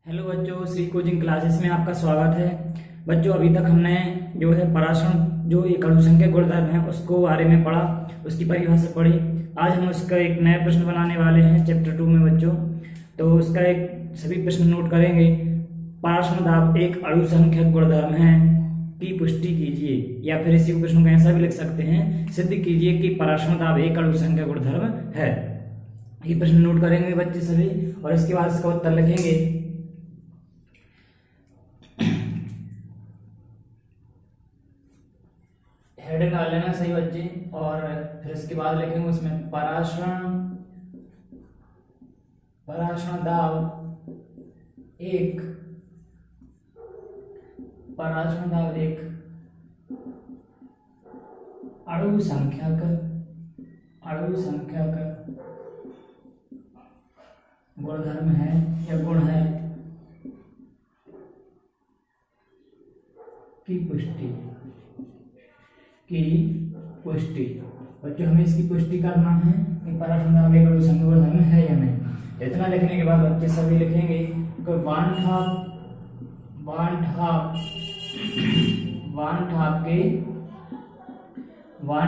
Hello बच्चों, Shri coaching classes में आपका स्वागत है। बच्चों, अभी तक हमने जो है पराशरण जो एक अणुसंख्यक गुणधर्म है उसको बारे में पढ़ा, उसकी परिभाषा पढ़ी। आज हम उसका एक नया प्रश्न बनाने वाले हैं चैप्टर 2 में बच्चों। तो उसका एक सभी प्रश्न नोट करेंगे। पराशरण दाब एक अणुसंख्यक गुणधर्म है की पुष्टि कीजिए, या फिर इसी प्रश्न को ऐसा भी लिख सकते हैं, सिद्ध कीजिए कि पराशरण दाब एक अणुसंख्यक गुणधर्म है। ये प्रश्न नोट करेंगे बच्चे सभी, और इसके बाद इसका उत्तर लिखेंगे। हेडिंग डाल लेना सही बच्चे, और फिर इसके बाद लिखेंगे उसमें पराशरण दाब एक अणुसंख्यक गुणधर्म है या गुण है की पुष्टि। बच्चों, हमें इसकी पुष्टि करना है कि पराशरण दाब एक अणुसंख्यक गुणधर्म है या नहीं। इतना लिखने के बाद बच्चे सभी लिखेंगे कि वान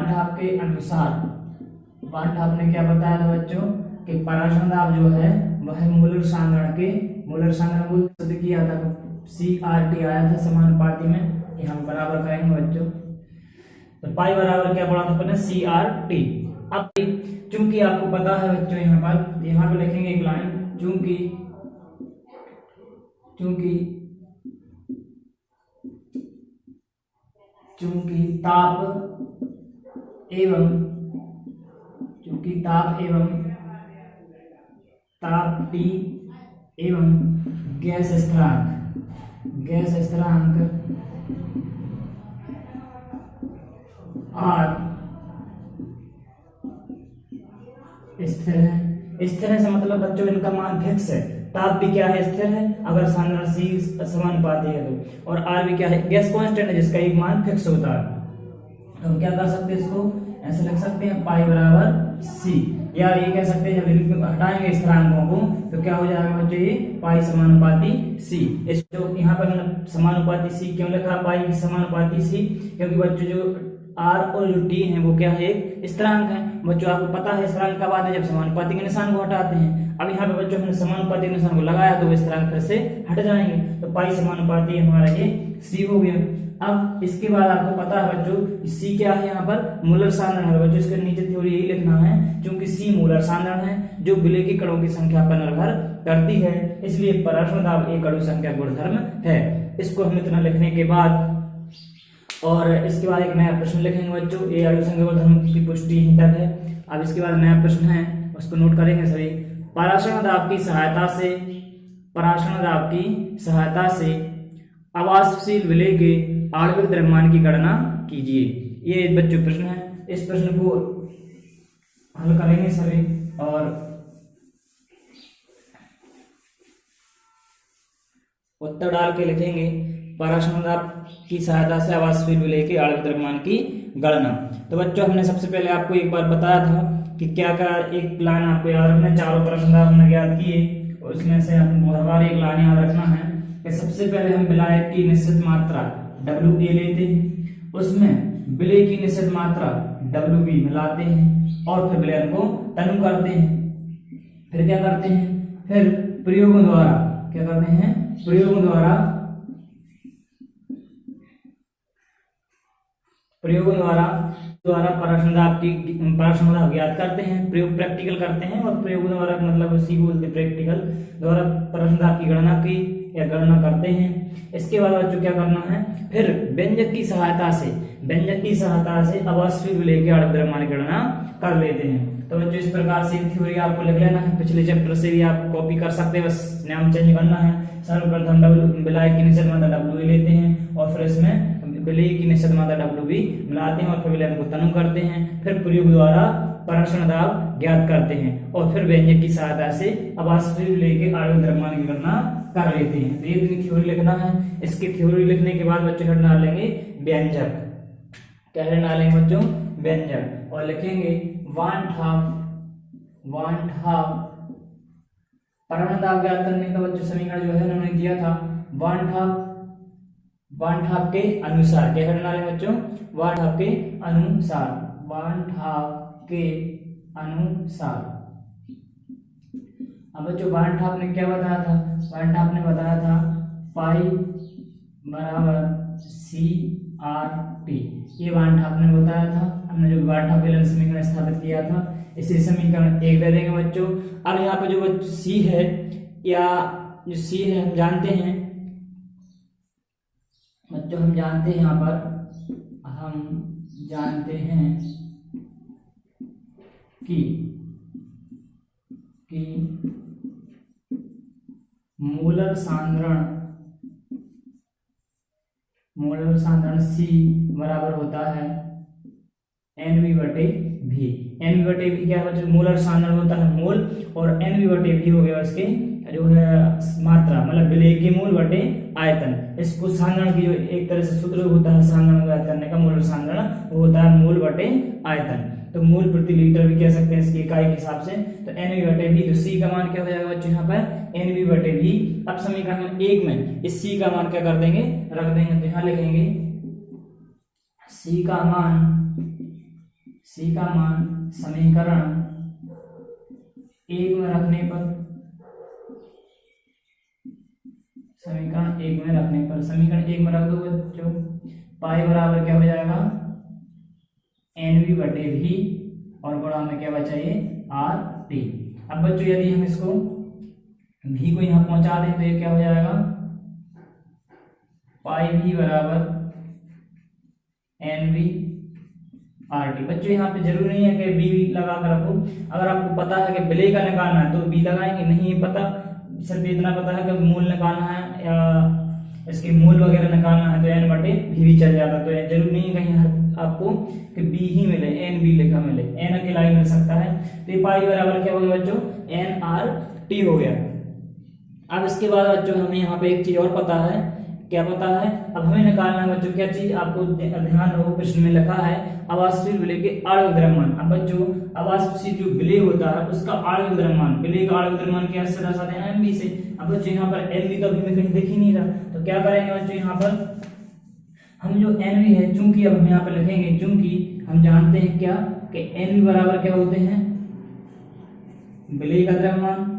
ठाप के अनुसार, वान ठाप ने क्या बताया था बच्चों कि पराशरण दाब जो है वह मूलर सांद्रण को सिद्ध किया था। CRT आया था समानुपाती में, ये हम बराबर करेंगे बच्चों। तो पाई बराबर क्या पढ़ा था अपन ने, CRT। अब चूंकि आपको पता है बच्चों, यहाँ पे लिखेंगे एक लाइन, चूंकि ताप T एवं गैस स्थिरांक R स्थिर है से मतलब बच्चों इनका मान फिक्स है। ताप भी क्या है, स्थिर है, अगर सांद्रण C समानुपाती है तो, और R भी क्या है, गैस कांस्टेंट है जिसका एक मान फिक्स होता है। तो हम क्या कर सकते हैं, इसको ऐसे लिख सकते हैं पाई बराबर C, या ये कह सकते हैं जब हटाएंगे स्थिरांकों को तो क्या हो जाएगा बच्चों, ये पाई समानुपाती C। इस जो यहाँ पर मैंने समानुपाती C क्यों लिखा, पाई समानुपाती C, क्योंकि बच्चों जो R और जो T है वो क्या है, एक स्थिरांक है। बच्चों आपको पता है स्थिरांक कब आते हैं, जब समानुपाती के निशान को हटाते हैं। अब यहाँ पे बच्चों हमने समानुपाती के निशान को लगाया तो वो स्थिरांक फिर से हट जाएंगे, तो पाई समानुपाती हमारा ये C हो गया। अब इसके बाद आपको पता है बच्चों C क्या है, यहाँ पर मूलर सांद्रण है बच्चों। इसके नीचे थ्योरी यही लिखना है, क्योंकि C मूलर सांद्रण है जो विलेय के कणों की संख्या पर निर्भर करती है, इसलिए पराशरण दाब एक अणुसंख्यक गुणधर्म है। इसको हम इतना लिखने के बाद, और इसके बाद एक नया प्रश्न लिखेंगे बच्चों, ये अणुसंख्यक गुणधर्म की पुष्टि यहीं तक है। अब इसके बाद नया प्रश्न है, उसको नोट करेंगे सभी। पराशरण दाब की सहायता से अवाष्पशील विलेय के आणविक द्रव्यमान की गणना कीजिए। ये बच्चों प्रश्न है, इस प्रश्न को हल करेंगे सभी, और उत्तर डाल के लिखेंगे पराशरण दाब की सहायता से अवाष्पशील विलेय के आणविक द्रव्यमान की गणना। तो बच्चों हमने सबसे पहले आपको एक बार बताया था कि क्या क्या, एक लाइन आपको याद रखना, चारों पराशरण दाब हमने ज्ञात किए, उसमें से हमको हर बार एक लाइन याद रखना है कि सबसे पहले हम विलायक की निश्चित मात्रा WA लेते हैं, उसमें विलेय की निश्चित मात्रा WB मिलाते हैं, और फिर विलयन को तनु करते हैं। फिर क्या करते हैं, फिर प्रयोगों द्वारा क्या करते हैं, प्रयोगों द्वारा पराशरण दाब ज्ञात करते हैं, प्रयोग प्रैक्टिकल करते हैं, और प्रयोग द्वारा मतलब उसी को बोलते प्रैक्टिकल द्वारा पराशरण दाब की गणना करते हैं। इसके बाद बच्चों क्या करना है, फिर व्यंजक की सहायता से अवाष्पशील विलेय के आणविक द्रव्यमान की गणना कर लेते हैं। तो बच्चों इस प्रकार से थ्योरी आपको लिख लेना है, पिछले चैप्टर से भी आप कॉपी कर सकते हैं, बस नाम चेंज करना है। सर्वप्रथम विलायक की निश्चित मात्रा WA लेते हैं, और फिर इसमें विलेय की निश्चित मात्रा WB मिलाते हैं, और फिर विलयन को तनु करते हैं, फिर प्रयोग द्वारा पराशरण दाब ज्ञात करते हैं, और फिर व्यंजक की सहायता से अवाष्पशील विलेय के आणविक द्रव्यमान की गणना कर लेते हैं। तो ये थ्योरी लिखना है। इसकी थ्योरी लिखने के बाद बच्चों हेड डालेंगे व्यंजक। क्या हेड डालेंगे बच्चों, व्यंजक, और लिखेंगे 1/2 परावर्ण दाब ज्ञात करने का बच्चों समीकरण जो है उन्होंने दिया था वन हाफ के अनुसार। क्या करना है बच्चों? वन हाफ के अनुसार, वन हाफ के अनुसार। अब बच्चों वन हाफ ने क्या बताया था? वन हाफ ने बताया था पाई बराबर सी आर टी। ये वन हाफ ने बताया था। हमने जो वन हाफ बेलन समीकरण स्थापित किया था, इसे समीकरण 1 दे देंगे बच्चों। अब यहाँ पे जो बच्चों सी है, या जो सी है हम जानते हैं बच्चों, हम जानते हैं यहाँ पर हम जानते हैं कि मूलर सांद्रण C बराबर होता है NV/V। NV/V क्या है बच्चों? मूलर सांद्रण होता है मोल, और NV/V हो गया उसके जो है मात्रा, मतलब विलेय के मूल बटे आयतन। इसको सांद्रण की जो एक तरह से सूत्र होता है सांद्रण ज्ञात करने का, मूलर सांद्रण, वो होता है मूल बटे आयतन। तो मूल प्रति लीटर भी कह सकते हैं इसकी इकाई के हिसाब से। तो NV/V, तो C का मान क्या हो जाएगा बच्चों यहाँ पर? NV/V। अब समीकरण 1 में इस C का मान क्या कर देंगे? रख देंगे। तो यहाँ लिखेंगे C का मान समीकरण 1 में रखने पर, समीकरण 1 में रख दो बच्चों, पाई बराबर क्या हो जाएगा? NV/V, और गुणा में क्या बचा? ये RT। अब बच्चों यदि हम इसको V को यहाँ पहुंचा दें तो ये क्या हो जाएगा? पाई V बराबर NV/RT। बच्चों यहाँ पे जरूरी नहीं है कि V लगा कर रखो। अगर आपको पता है कि विलेय का निकालना है तो V लगाएंगे, नहीं पता, सिर्फ इतना पता है कि मूल निकालना है या इसके मूल वगैरह निकालना है तो N/V भी चल जाता। तो जरूरी नहीं है कहीं आपको कि B ही मिले, NB लिखा मिले, N अकेला ही मिल सकता है। तो ये पाई बराबर क्या हो गया बच्चों? NRT हो गया। अब इसके बाद बच्चों हमें यहाँ पे एक चीज और पता है। क्या पता है? अब हमें निकालना है बच्चों क्या चीज? आपको ध्यान रहो, प्रश्न में लिखा है अवाष्पशील विलेय के आणविक द्रव्यमान। अब बच्चों अवाष्पशील जो विलेय होता है उसका आणविक द्रव्यमान, विलेय का आणविक द्रव्यमान क्या से दर्शाते हैं? MB से। अब बच्चों यहाँ पर MB तो अभी मैं कहीं देख ही नहीं रहा, तो क्या करेंगे बच्चों? यहाँ पर हम जो NV है, चूंकि अब हम यहाँ पर लिखेंगे, चूंकि हम जानते हैं क्या कि NV बराबर क्या होते हैं? विलेय का द्रव्यमान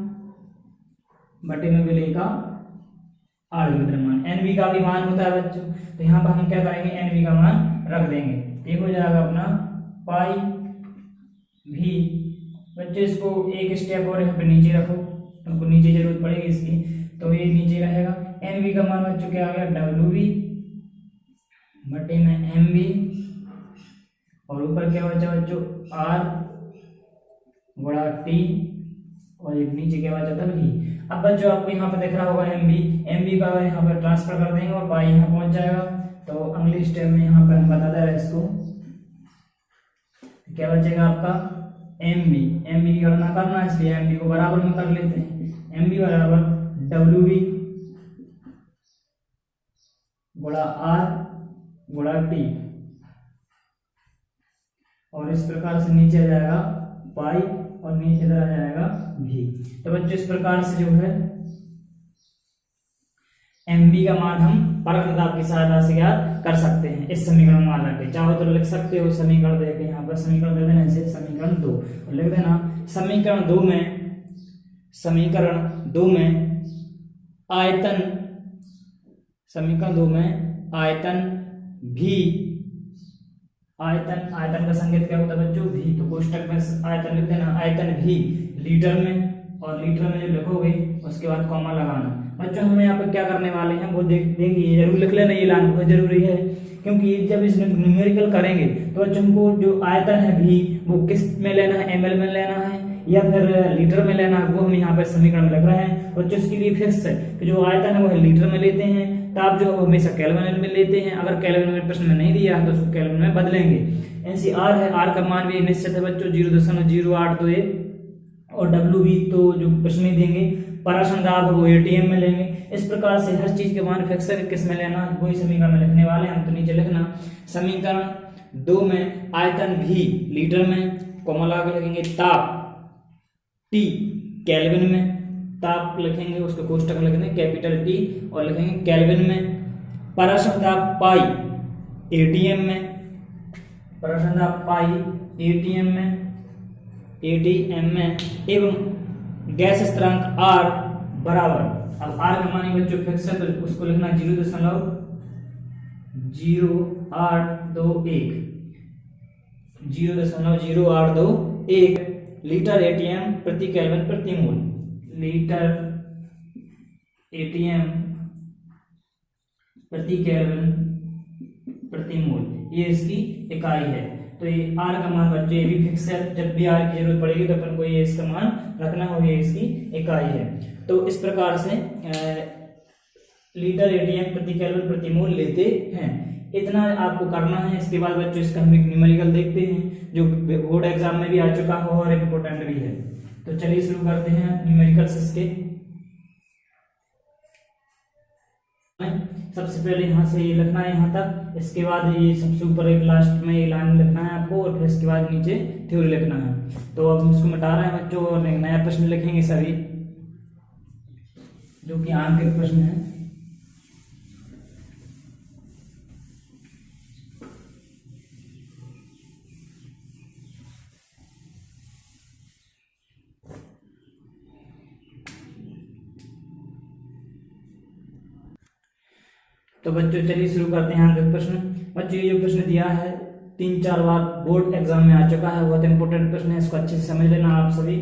बटे में विलेय का आणविक द्रव्यमान। NV का भी मान होता है बच्चों। तो यहाँ पर हम क्या करेंगे? NV का मान रख देंगे। ये हो जाएगा अपना पाई V। बच्चों इसको एक स्टेप और यहाँ पे नीचे रखो, तुमको नीचे जरूरत पड़ेगी इसकी, तो ये नीचे रहेगा। NV का मान बच्चों क्या आ गया? WV बटे में MV, और ऊपर क्या बचा बच्चों? R गुणा T, और एक नीचे क्या बचा था? V। अब बच्चों आपको यहाँ पे दिख रहा होगा MB का यहाँ पर ट्रांसफर कर देंगे और पाई यहाँ पहुंच जाएगा। तो अगली स्टेप में यहाँ पे हम बता दे रहे हैं इसको, क्या बचेगा आपका? MB की गणना करना है, इसलिए MB को बराबर में कर लेते हैं। MB बराबर WV गुणा R गुणा T, और इस प्रकार से नीचे आ जाएगा पाई, और नीचे इधर आ जाएगा V। तो बच्चों इस प्रकार से जो है MB का मान हम परख दाब की सहायता से ज्ञात कर सकते हैं इस समीकरण में मान के। चाहो तो लिख सकते हो समीकरण दे के, यहाँ पर समीकरण दे देना ऐसे, समीकरण 2 और लिख देना समीकरण 2 में आयतन, समीकरण 2 में आयतन भी, आयतन का संकेत क्या होता है बच्चों? V। तो कोष्टक में आयतन लिख देना, आयतन भी लीटर में, और लीटर में जब लिखोगे उसके बाद कॉमा लगाना। बच्चों हमें यहाँ पर क्या करने वाले हैं वो देखिए, जरूर लिख लेना, ये लाइन बहुत जरूरी है, क्योंकि जब इसमें न्यूमेरिकल करेंगे तो बच्चों को जो आयतन है भी वो किस में लेना है? ml में लेना है या फिर लीटर में लेना है, वो हम यहाँ पर समीकरण में लिख रहे हैं। बच्चों इसके लिए फिक्स है कि जो आयतन है वो लीटर में लेते हैं, ताप जो हमेशा केल्विन में लेते हैं। अगर केल्विन में प्रश्न में नहीं दिया है तो उसको केल्विन में बदलेंगे। NCR है, R का मान भी निश्चित है बच्चों 0.0821, और WV तो जो प्रश्न में देंगे, पराशर दाब वो ATM में लेंगे। इस प्रकार से हर चीज के मान फिक्स है, किस में लेना वही समीकरण में लिखने वाले हम। तो नीचे लिखना समीकरण 2 में आयतन भी लीटर में, कोमा लगा के लिखेंगे ताप T केल्विन में, ताप लिखेंगे, उसको कोष्टक लिखेंगे कैपिटल टी और लिखेंगे केल्विन में। पराश्रम ताप पाई एटीएम में, पराश्रम ताप पाई एटीएम में एवं गैस स्थिरांक आर बराबर, अब आर का मान बच्चों फिक्स है तो उसको लिखना 0.0821 लीटर एटीएम प्रति केल्विन प्रति मोल, लीटर एटीएम प्रति केल्विन प्रति मोल, ये इसकी इकाई है। तो ये आर का मान बच्चों ये भी फिक्स है, जब भी आर की जरूरत पड़ेगी तो अपन को ये इसका मान रखना हो, ये इसकी इकाई है। तो इस प्रकार से लीटर एटीएम प्रति केल्विन प्रति मोल लेते हैं, इतना आपको करना है। इसके बाद बच्चों इसका हम एक न्यूमेरिकल देखते हैं जो बोर्ड एग्जाम में भी आ चुका हो और इम्पोर्टेंट भी है। तो चलिए शुरू करते हैं न्यूमेरिकल्स इसके। सबसे पहले यहाँ से ये लिखना है यहाँ तक, इसके बाद ये सबसे ऊपर एक लास्ट में ये लाइन लिखना है आपको और फिर इसके बाद नीचे थ्योरी लिखना है। तो अब हम इसको मिटा रहे हैं बच्चों और नया प्रश्न लिखेंगे सभी, जो कि आंकित प्रश्न है। तो बच्चों चलिए शुरू करते हैं आंकित प्रश्न। बच्चों ये जो प्रश्न दिया है 3-4 बार बोर्ड एग्जाम में आ चुका है, बहुत इंपॉर्टेंट प्रश्न है, इसको अच्छे से समझ लेना आप सभी।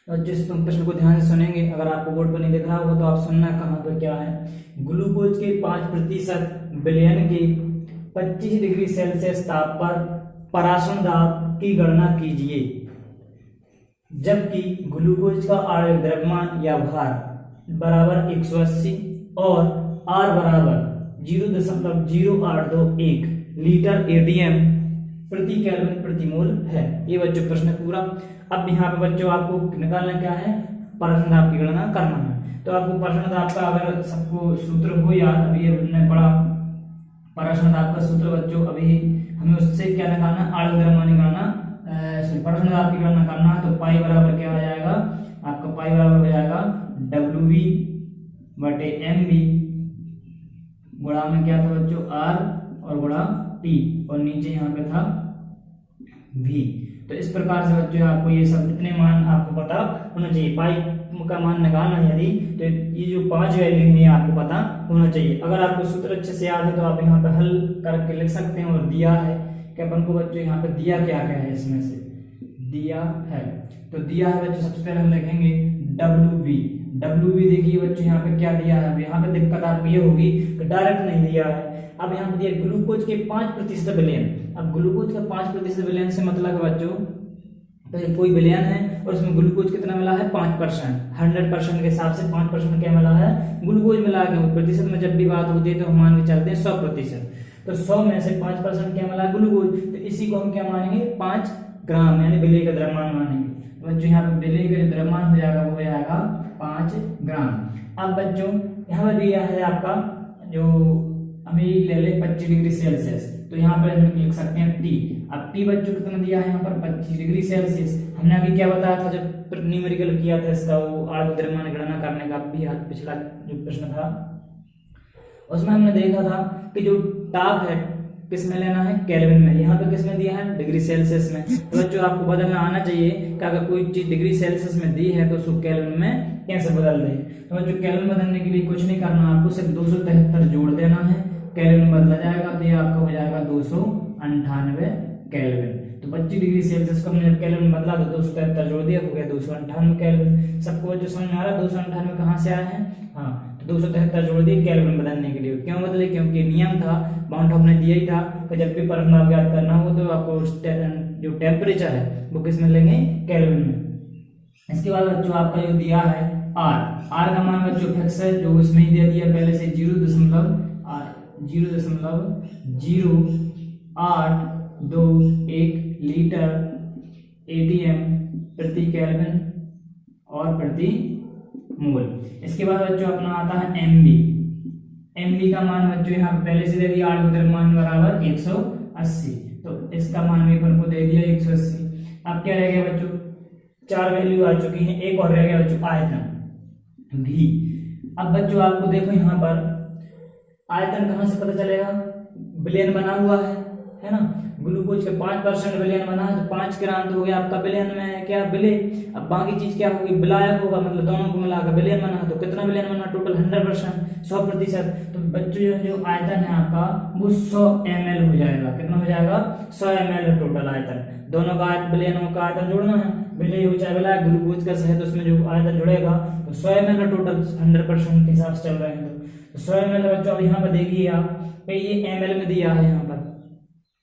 और जिस प्रश्न को ध्यान से सुनेंगे, अगर आपको बोर्ड पर नहीं दिख रहा होगा तो आप सुनना कहाँ पर क्या है। ग्लूकोज के 5% विलयन के 25 डिग्री सेल्सियस ताप पर पराशर दाब की गणना कीजिए, जबकि ग्लूकोज का आणविक द्रव्यमान या भार बराबर 180 और आर बराबर 0.0821 लीटर एटीएम प्रति केल्विन प्रति मोल है। ये बच्चों प्रश्न पूरा। अब यहाँ पे बच्चों आपको निकालना क्या है, पराशर दाब की गणना करना है। तो आपको पराशर दाब का अगर सबको सूत्र हो याद, अभी हमने पढ़ा पराशर दाब का सूत्र बच्चों, अभी हमें उससे क्या निकालना, आणविक द्रव्यमान की गणना, पराशर दाब की गणना करना है। तो पाई बराबर क्या हो जाएगा आपका, पाई बराबर हो जाएगा WV/MV गुणा में क्या था बच्चों R और गुणा T और नीचे यहाँ पे था V। तो इस प्रकार से बच्चों आपको ये सब इतने मान आपको पता होना चाहिए। पाई का मान निकालना है यदि, तो ये जो 5 वैल्यू है आपको पता होना चाहिए। अगर आपको सूत्र अच्छे से याद है तो आप यहाँ पे हल करके लिख सकते हैं। और दिया है कि अपन को बच्चों यहाँ पे दिया क्या क्या है, इसमें से दिया है तो दिया है बच्चों सबसे पहले हम लिखेंगे WV देखिए बच्चों यहाँ पे क्या दिया है। यहाँ पे दिक्कत आपको ये होगी कि डायरेक्ट नहीं दिया है। अब यहाँ पे दिया ग्लूकोज के 5% विलयन। अब ग्लूकोज का 5% विलयन से मतलब है बच्चों, तो कोई विलयन है और उसमें ग्लूकोज कितना मिला है 5%। 100% के हिसाब से 5% क्या मिला है, ग्लूकोज मिला है। प्रतिशत में जब भी बात होती है तो हम मान के चलते हैं 100%। तो 100 में से 5% क्या मिला ग्लूकोज, तो इसी को हम क्या मानेंगे 5 ग्राम, यानी विलेय का द्रव्यमान मानेंगे। तो बच्चों यहाँ पे विलेय का द्रव्यमान हो जाएगा वो हो जाएगा 5 ग्राम। अब बच्चों यहाँ पर दिया है आपका जो हमें ले ले 25 डिग्री सेल्सियस, तो यहाँ पर हम लिख सकते हैं T। अब T बच्चों कितना दिया है यहाँ पर 25 डिग्री सेल्सियस। हमने अभी क्या बताया था जब न्यूमेरिकल किया था इसका, वो आणविक द्रव्यमान गणना करने का भी पिछला जो प्रश्न था उसमें हमने देखा था कि जो ताप है किस में लेना है, केल्विन में। यहाँ पे किस में दिया है, डिग्री सेल्सियस में। तो बच्चों आपको बदलना आना चाहिए कि अगर कोई चीज डिग्री सेल्सियस में दी है तो उसको केल्विन में कैसे बदल दें। तो बच्चों केल्विन बदलने के लिए कुछ नहीं करना, आपको सिर्फ 273 जोड़ देना है, केल्विन में बदला जाएगा तो ये आपका हो जाएगा 298 केल्विन। तो 25 डिग्री सेल्सियस को हमने केल्विन में बदला तो 273 जोड़ दिया, हो गया 298 केल्विन। सबको जो समझ में आ रहा है 298 कहाँ से आया है, हाँ तो 273 जोड़ दिए केल्विन बदलने के लिए। क्यों बदले, क्योंकि नियम था, बाउंड हमने दिया ही था कि जब भी पराशर दाब ज्ञात करना हो तो आपको जो टेम्परेचर है वो किस में लेंगे, केल्विन में। इसके बाद बच्चों आपका जो दिया है R का मान बच्चों फिक्स है, जो इसमें ही दे दिया पहले से 0.0821 लीटर एटीएम प्रति केल्विन और प्रति मोल। इसके बाद बच्चों अपना आता है MB का मान बच्चों यहाँ पहले से दे दिया, आणविक द्रव्यमान बराबर 180, तो इसका मान भी अपन को दे दिया 180। अब क्या रह गया बच्चों, 4 वैल्यू आ चुकी हैं, एक और रह गया बच्चों आयतन भी। अब बच्चों आपको देखो यहाँ पर आयतन कहाँ से पता चलेगा, विलयन बना हुआ है ना, ग्लूकोज के 5% विलयन बना है, तो 5 ग्राम तो हो गया आपका विलयन में है क्या, विलय। अब बाकी चीज क्या होगी, विलायक होगा, मतलब दोनों को मिलाकर विलयन बना, तो कितना विलयन बना, टोटल 100%, 100%। तो बच्चों जो आयतन है आपका वो 100 ml हो जाएगा, कितना हो जाएगा, 100 ml टोटल आयतन। दोनों का विलयनों का आयतन जोड़ना है, विलय हो चाहे विलायक, ग्लूकोज का शहद उसमें जो आयतन जुड़ेगा तो 100 ml टोटल 100% के हिसाब से चल रहे हैं। तो 100 ml बच्चों अब यहाँ पर देखिए आप, ये ml में दिया है यहाँ पर,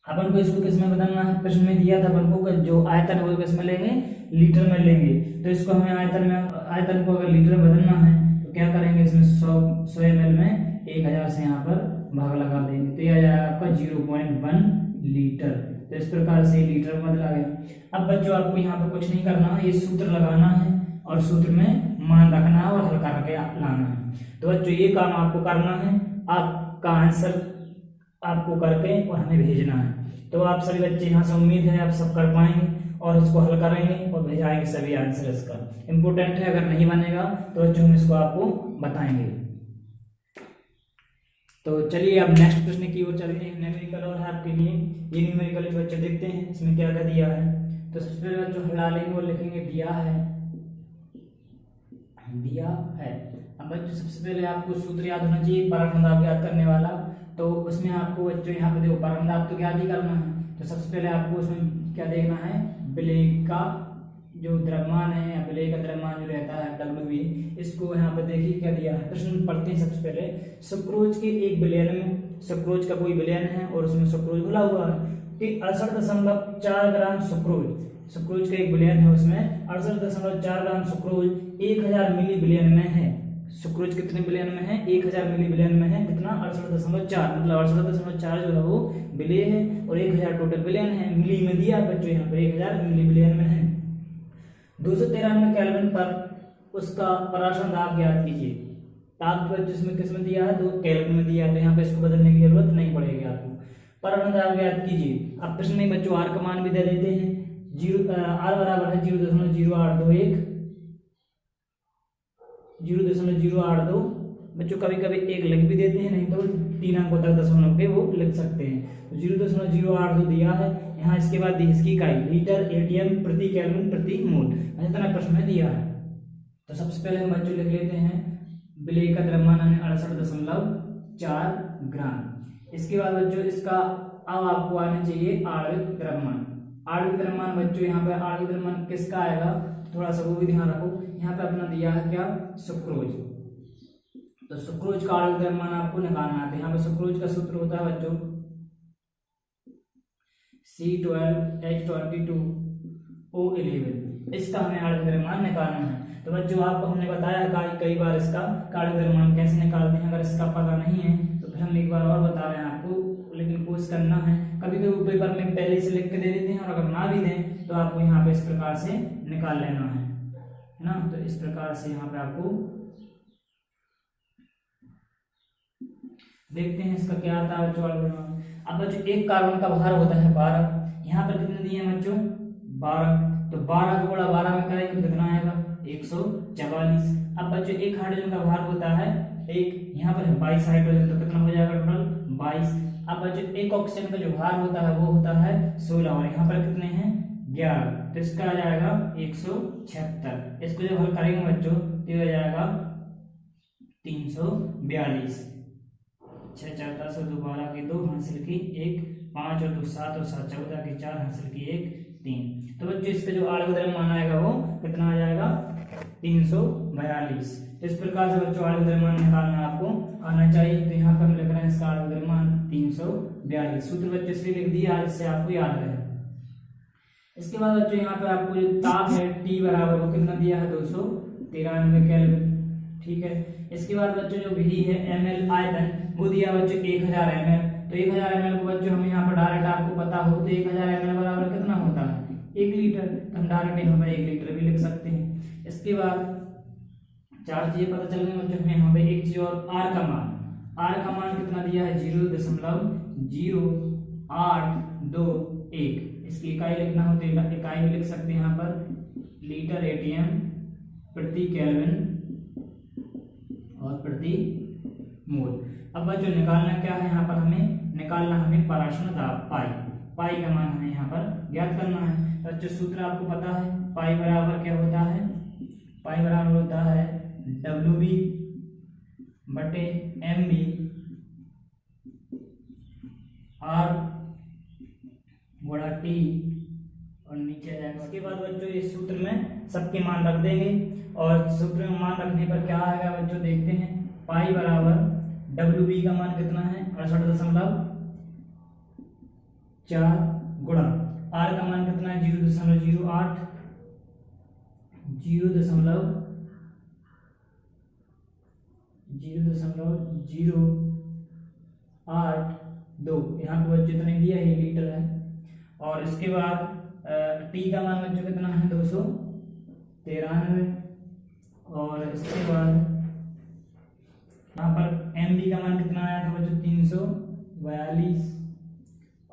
अपन को इसको किस में बदलना है, प्रश्न में दिया था अपन को जो आयतन है वो किस में लेंगे, लीटर में लेंगे। तो इसको हमें आयतन को अगर लीटर में बदलना है तो क्या करेंगे, इसमें 100 ml में 1000 से यहाँ पर भाग लगा देंगे, तो ये आ जाएगा आपका 0.1 लीटर। तो इस प्रकार से लीटर में बदला गया। अब बच्चों आपको यहाँ पर कुछ नहीं करना, ये सूत्र लगाना है और सूत्र में मान रखना है और हल करके लाना है। तो बच्चों ये काम आपको करना है, आपका आंसर आपको करके और हमें भेजना है। तो आप सभी बच्चे यहाँ से उम्मीद है आप सब कर पाएंगे और इसको हल करेंगे और भेजाएंगे सभी आंसर। इसका इम्पोर्टेंट है, अगर नहीं बनेगा तो बच्चों हम इसको आपको बताएंगे। तो चलिए अब नेक्स्ट प्रश्न की ओर चलते हैं। न्यूमेरिकल और है आपके लिए, ये न्यूमेरिकल इस बच्चे देखते हैं इसमें क्या क्या दिया है। तो सबसे पहले बच्चों हटा लेंगे और लिखेंगे दिया है। अब बच्चों सबसे पहले आपको सूत्र याद होना चाहिए पारगमन याद करने वाला। तो उसमें आपको बच्चों यहाँ पे देखो पारगमन तो याद ही करना है। तो सबसे पहले आपको उसमें क्या देखना है, विलय का जो द्रव्यमान है या विलय का द्रव्यमान जो रहता है WB, इसको यहाँ पे देखिए क्या दिया है। प्रश्न पढ़ते हैं सबसे पहले। सुक्रोज के एक विलयन में, सुक्रोज का कोई विलयन है और उसमें सुक्रोज घुला हुआ है कि 68.4 ग्राम सुक्रोज, सुक्रोज का एक विलयन है उसमें 68.4 ग्राम सुक्रोज 1000 मिली विलयन में है। सुक्रोज कितने विलयन में है, 1000 मिली विलयन में है, कितना 68.4, मतलब 68.4 जो है वो विलय है और 1000 टोटल विलयन है। मिली में दिया बच्चों यहाँ पे 1000 मिली विलयन में है। 293 केल्विन पर उसका पराशर दाब ज्ञात कीजिए। ताप जिसमें किसमें दिया है, 2 केल्विन में दिया है, तो यहाँ पे इसको बदलने की जरूरत नहीं पड़ेगी आपको। पराशर दाब ज्ञात कीजिए। अब प्रश्न में बच्चों आर का मान भी दे देते हैं। आर बराबर है 0.0821, 0.082। बच्चों कभी कभी एक लिख भी देते हैं, नहीं तो 3 अंकों तक दशमलव के वो लिख सकते हैं। तो 0.082 दिया है यहाँ। इसके बाद इसकी इकाई लीटर, ATM, प्रति केल्विन, प्रति मोल, इतना प्रश्न में दिया है। तो सबसे पहले हम बच्चों लिख लेते हैं विलय का द्रव्यमान 68.4 ग्राम। इसके बाद बच्चों इसका अब आपको आना चाहिए आणविक द्रव्यमान। आणविक द्रव्यमान बच्चों यहाँ पे आणविक द्रव्यमान किसका आएगा, थोड़ा सा वो भी ध्यान रखो। यहाँ पे अपना दिया है क्या, सुक्रोज। तो सुक्रोज का आणविक द्रव्यमान आपको निकालना है। यहाँ पे सुक्रोज का सूत्र होता है बच्चों C12H22O11। इसका हमें आणविक द्रव्यमान निकालना है। तो बच्चों आपको हमने बताया कई बार इसका आणविक द्रव्यमान कैसे निकालते हैं। अगर इसका पता नहीं है तो फिर हम एक बार और बता रहे हैं आपको, लेकिन कोशिश करना है। कभी कभी पेपर में पहले से लिख के दे देते हैं और अगर ना भी दें तो आपको यहाँ पे इस प्रकार से निकाल लेना है ना। तो इस प्रकार से यहाँ पे आपको देखते हैं इसका क्या आता है बच्चों आणविक द्रव्यमान। अब बच्चों एक कार्बन का भार होता है 12, यहाँ पर कितने दिए हैं बच्चों 12। तो 12 को गुणा 12 में करेंगे तो कितना आएगा 144। अब बच्चों एक हाइड्रोजन का भार होता है 1, यहाँ पर 22 हाइड्रोजन, तो कितना हो जाएगा टोटल 22। अब बच्चों एक ऑक्सीजन का जो भार होता है वो होता है 16 और यहाँ पर कितने हैं 11, तो इसका आ जाएगा 176। इसको जब हल करेंगे बच्चों तो हो जाएगा 342। 6 4 10 और 2 12 की 2 हासिल की 1, 5 और 2 7 और 7 14 की 4 हासिल की 1 3। तो बच्चों इसका जो आणविक द्रव्यमान आएगा वो कितना आ जाएगा 342। इस प्रकार से बच्चों आणविक द्रव्यमान निकालना आपको आना चाहिए। तो यहाँ पर हम लिख रहे हैं इसका आणविक द्रव्यमान 342। सूत्र बच्चों इसलिए लिख दिया जिससे आपको याद रहे। इसके बाद बच्चों यहाँ पे आपको जो ताप है T बराबर वो कितना दिया है 293 केल्विन, ठीक है। इसके बाद बच्चों जो विधि है ml आयतन वो दिया बच्चों 1000 ml। तो 1000 ml को बच्चों हम यहाँ पर डायरेक्ट आपको पता हो तो 1000 ml बराबर कितना होता है 1 लीटर। तो हम डायरेक्ट यहाँ पर 1 लीटर भी लिख सकते हैं। इसके बाद 4 चीजें पता चल गई बच्चों हमें यहाँ पे एक चीज और R का मान कितना दिया है 0.0821। इसकी इकाई लिखना हो तो इकाई भी लिख सकते हैं यहाँ पर लीटर एटीएम प्रति केल्विन और प्रति मोल। अब बच्चों निकालना क्या है, यहाँ पर हमें निकालना हमें पराशर दाब पाई का मान हमें यहाँ पर ज्ञात करना है। बच्चों सूत्र आपको पता है, पाई बराबर क्या होता है, पाई बराबर होता है WB बटे MB R गुणा T और नीचे जाएगा। उसके बाद बच्चों इस सूत्र में सबके मान रख देंगे और सूत्र में मान रखने पर क्या आएगा बच्चों देखते हैं। पाई बराबर WB का मान कितना है 68.4 गुणा R का मान कितना है 0.08 0.082 यहाँ पे बच्चों इतना दिया है लीटर है। और इसके बाद T का मान बच्चों कितना है 293 और इसके बाद यहाँ पर MB का मान कितना आया था बच्चों 342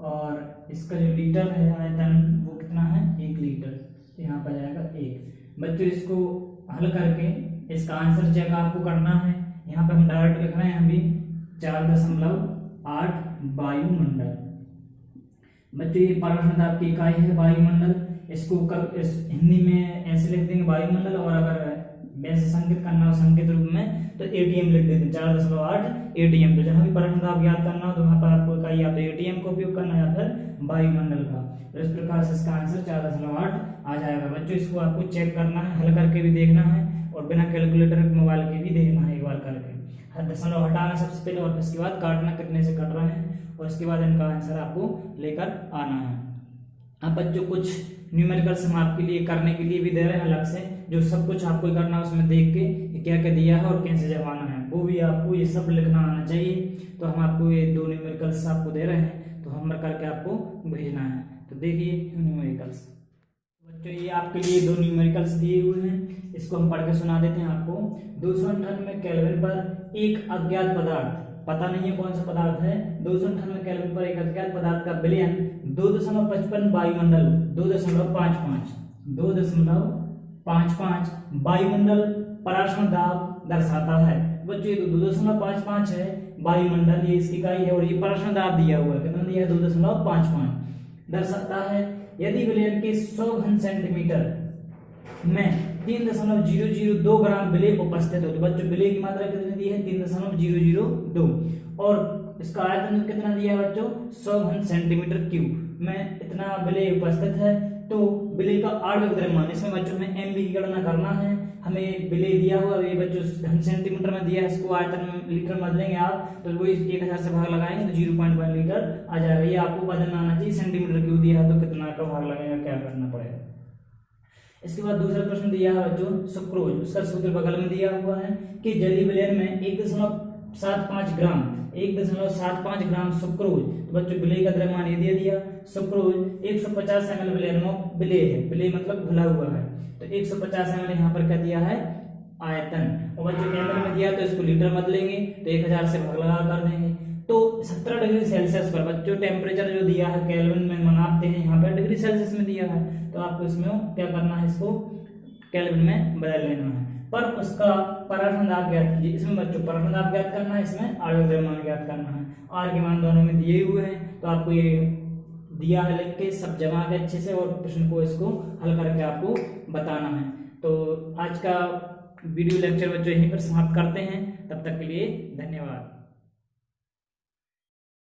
और इसका जो लीटर है आयतन वो कितना है 1 लीटर, तो यहाँ पर जाएगा 1। बच्चों इसको हल करके इसका आंसर चेक आपको करना है। यहाँ पर हम डायरेक्ट लिख रहे हैं अभी 4.8 वायुमंडल। बच्चों ये पराशर दाब की इकाई है वायुमंडल। इसको इस हिंदी में ऐसे लिख देंगे वायुमंडल और अगर वैसे संकेत करना हो संकेत रूप में तो एटीएम लिख देते हैं 4.8 एटीएम। तो जहां भी पराशर दाब याद करना हो तो वहां पर आपको इकाई या तो एटीएम का उपयोग करना है या फिर वायुमंडल का। तो इस प्रकार से इसका आंसर 4.8 आ जाएगा। बच्चों इसको आपको चेक करना है, हल करके भी देखना है और बिना कैलकुलेटर मोबाइल के भी देखना है एक बार करके। दशमलव हटाना सबसे पहले और इसके बाद काटना कितने से कट रहे हैं और इसके बाद इनका आंसर आपको लेकर आना है। अब बच्चों कुछ न्यूमेरिकल्स हम आपके लिए करने के लिए भी दे रहे हैं अलग से, जो सब कुछ आपको करना है उसमें देख के क्या क्या दिया है और कैसे जमाना है वो भी आपको ये सब लिखना आना चाहिए। तो हम आपको ये 2 न्यूमेरिकल्स आपको दे रहे हैं तो हम करके आपको भेजना है। तो देखिए न्यूमेरिकल्स बच्चों, ये आपके लिए 2 न्यूमेरिकल्स दिए हुए हैं, इसको हम पढ़ के सुना देते हैं आपको। 298 केल्विन पर एक अज्ञात पदार्थ, पता नहीं है कौन सा पदार्थ है, 298 केल्विन पर एक अज्ञात पदार्थ का विलयन 2.55 वायुमंडल 2.55 वायुमंडल पराशर दाब दर्शाता है। बच्चों ये 2.55 है वायुमंडल, ये इसकी इकाई है और ये पराशर दाब दिया हुआ है, कितना दिया है 2.55 दर्शाता है। यदि विलयन के 100 घन सेंटीमीटर में 3.002 ग्राम विलय उपस्थित हो, तो बच्चों विलय की मात्रा कितनी दी है 3.002 और इसका आयतन कितना दिया है बच्चों 100 घन सेंटीमीटर क्यूब में इतना विलय उपस्थित है। तो विलय का आणविक द्रव्यमान, इसमें बच्चों में MB की गणना करना है। हमें विलय दिया हुआ ये बच्चों घन सेंटीमीटर में दिया है, इसको आयतन में लीटर में बदलेंगे आप तो वो 1000 से भाग लगाएंगे तो 0.1 लीटर आ जाएगा। ये आपको बदलना आना चाहिए, सेंटीमीटर क्यूब दिया है तो कितना का भाग लगेगा क्या करना पड़ेगा। इसके बाद दूसरा प्रश्न दिया है बच्चों सुक्रोज, उसका सूत्र बगल में दिया हुआ है कि जलीय विलयन में 1.75 ग्राम सुक्रोज, तो बच्चों विलय का द्रव्यमान ये दे दिया। सुक्रोज 150 ml विलयन में विलय है, विलय मतलब घुला हुआ है, तो 150 ml यहाँ पर क्या दिया है आयतन, और बच्चों ml में दिया तो इसको लीटर मत लेंगे तो 1000 से भाग लगा कर देंगे। तो 17 डिग्री सेल्सियस पर बच्चों टेम्परेचर जो दिया है केल्विन में मनाते हैं, यहाँ पर डिग्री सेल्सियस में दिया है, तो आपको इसमें क्या करना है इसको केल्विन में बदल लेना है। पर उसका पराशर दाब ज्ञात कीजिए, इसमें बच्चों पराशर दाब ज्ञात करना है, इसमें आणविक द्रव्यमान ज्ञात करना है। आर के मान दोनों में दिए हुए हैं तो आपको ये दिया है लिख के सब जमा के अच्छे से और प्रश्न को इसको हल करके आपको बताना है। तो आज का वीडियो लेक्चर बच्चों यहीं पर समाप्त करते हैं, तब तक के लिए धन्यवाद।